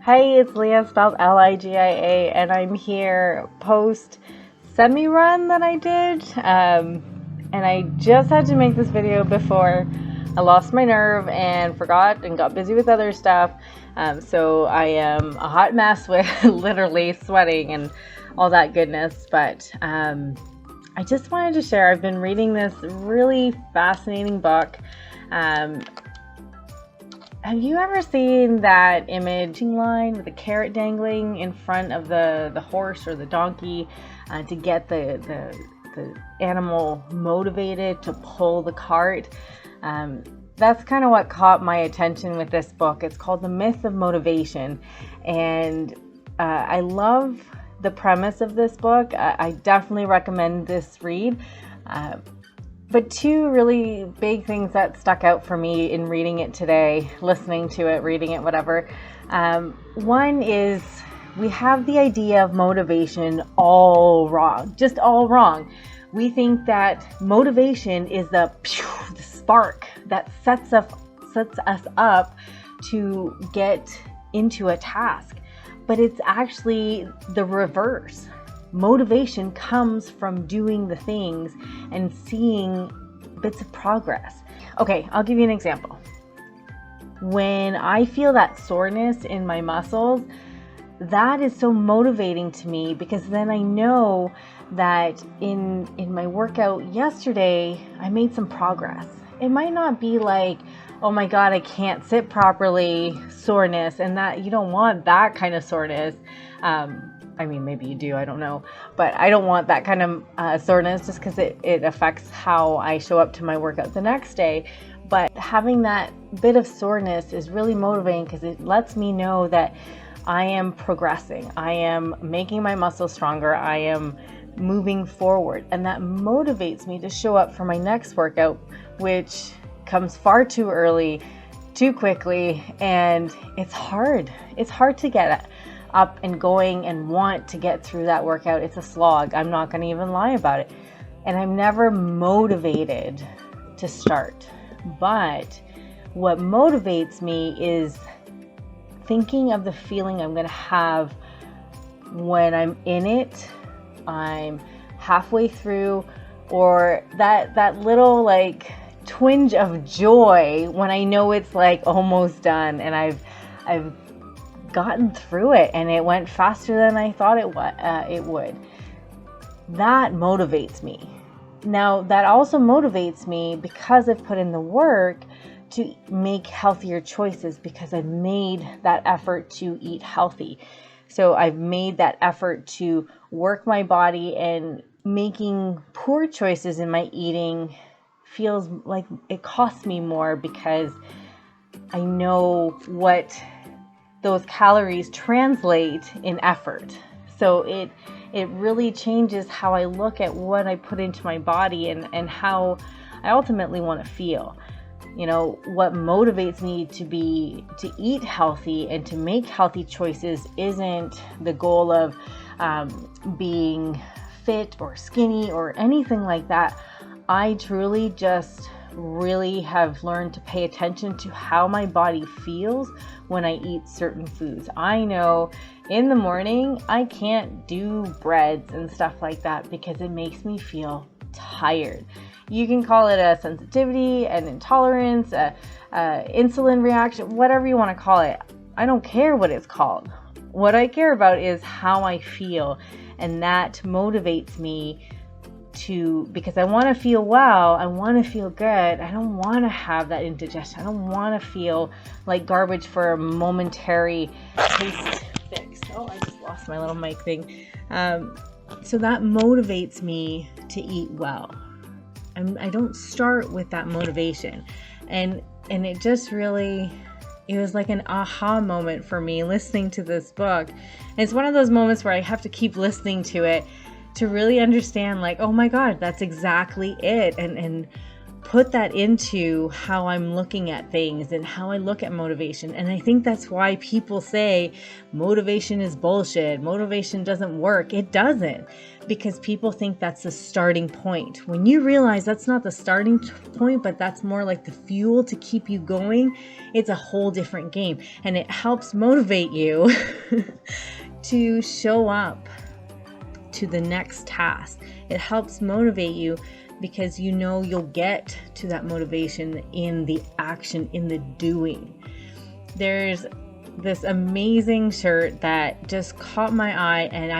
Hey, it's Leah, spelled L-I-G-I-A, and I'm here post semi-run that I did. And I just had to make this video before I lost my nerve and forgot and got busy with other stuff. So I am a hot mess with literally sweating and all that goodness. But I just wanted to share, I've been reading this really fascinating book. Have you ever seen that image line with a carrot dangling in front of the horse or the donkey to get the animal motivated to pull the cart? That's kind of what caught my attention with this book. It's called The Myth of Motivation, and I love the premise of this book. I definitely recommend this read. But two really big things that stuck out for me in reading it today, listening to it, reading it, whatever. One is we have the idea of motivation all wrong, just all wrong. We think that motivation is the spark that sets us up to get into a task. But it's actually the reverse. Motivation comes from doing the things and seeing bits of progress. Okay, I'll give you an example. When I feel that soreness in my muscles, that is so motivating to me because then I know that in my workout yesterday, I made some progress. It might not be like, oh my God, I can't sit properly soreness, and that you don't want that kind of soreness. I mean, maybe you do, I don't know. But I don't want that kind of soreness just because it affects how I show up to my workout the next day. But having that bit of soreness is really motivating because it lets me know that I am progressing. I am making my muscles stronger. I am moving forward. And that motivates me to show up for my next workout, which comes far too early, too quickly. And it's hard. It's hard to get up and going and want to get through that workout. It's a slog. I'm not going to even lie about it. And I'm never motivated to start. But what motivates me is thinking of the feeling I'm going to have when I'm in it, I'm halfway through, or that little like twinge of joy when I know it's like almost done and I've gotten through it and it went faster than I thought it would. That motivates me. Now, that also motivates me because I've put in the work to make healthier choices because I've made that effort to eat healthy. So I've made that effort to work my body, and making poor choices in my eating feels like it costs me more because I know what those calories translate in effort. So it really changes how I look at what I put into my body and how I ultimately want to feel. You know, what motivates me to eat healthy and to make healthy choices isn't the goal of being fit or skinny or anything like that. I truly just really have learned to pay attention to how my body feels when I eat certain foods. I know in the morning I can't do breads and stuff like that because it makes me feel tired. You can call it a sensitivity, an intolerance, a insulin reaction, whatever you want to call it. I don't care what it's called. What I care about is how I feel, and that motivates me because I want to feel well, I want to feel good. I don't want to have that indigestion. I don't want to feel like garbage for a momentary taste fix. Oh, I just lost my little mic thing. So that motivates me to eat well. I don't start with that motivation. And it just really, it was like an aha moment for me listening to this book. And it's one of those moments where I have to keep listening to it to really understand, like, oh my God, that's exactly it. And put that into how I'm looking at things and how I look at motivation. And I think that's why people say motivation is bullshit. Motivation doesn't work. It doesn't, because people think that's the starting point. When you realize that's not the starting point, but that's more like the fuel to keep you going, it's a whole different game. And it helps motivate you to show up to the next task. It helps motivate you because you know you'll get to that motivation in the action, in the doing. There's this amazing shirt that just caught my eye, and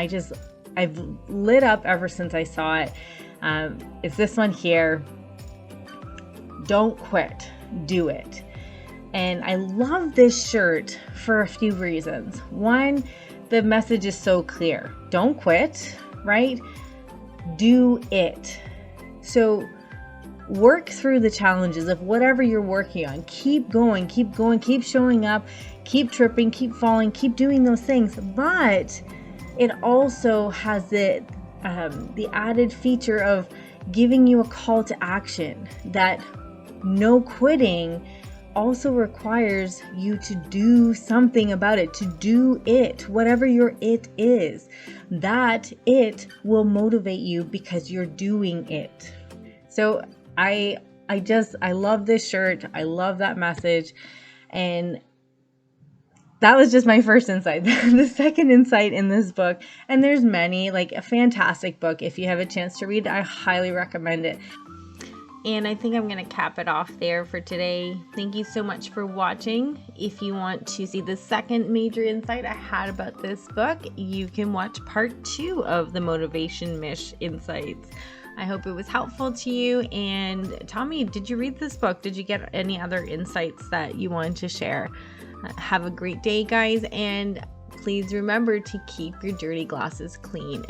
I've lit up ever since I saw it. It's this one here. Don't quit, do it. And I love this shirt for a few reasons. One, the message is so clear. Don't quit, right? Do it. So work through the challenges of whatever you're working on. Keep going, keep showing up, keep tripping, keep falling, keep doing those things. But it also has the added feature of giving you a call to action, that no quitting also requires you to do something about it, to do it, whatever your it is. That it will motivate you because you're doing it. So I love this shirt. I love that message. And that was just my first insight. The second insight in this book, and there's many, like a fantastic book. If you have a chance to read it, I highly recommend it. And I think I'm going to cap it off there for today. Thank you so much for watching. If you want to see the second major insight I had about this book, you can watch part 2 of the Motivation Mish Insights. I hope it was helpful to you. And Tommy, did you read this book? Did you get any other insights that you wanted to share? Have a great day, guys. And please remember to keep your dirty glasses clean.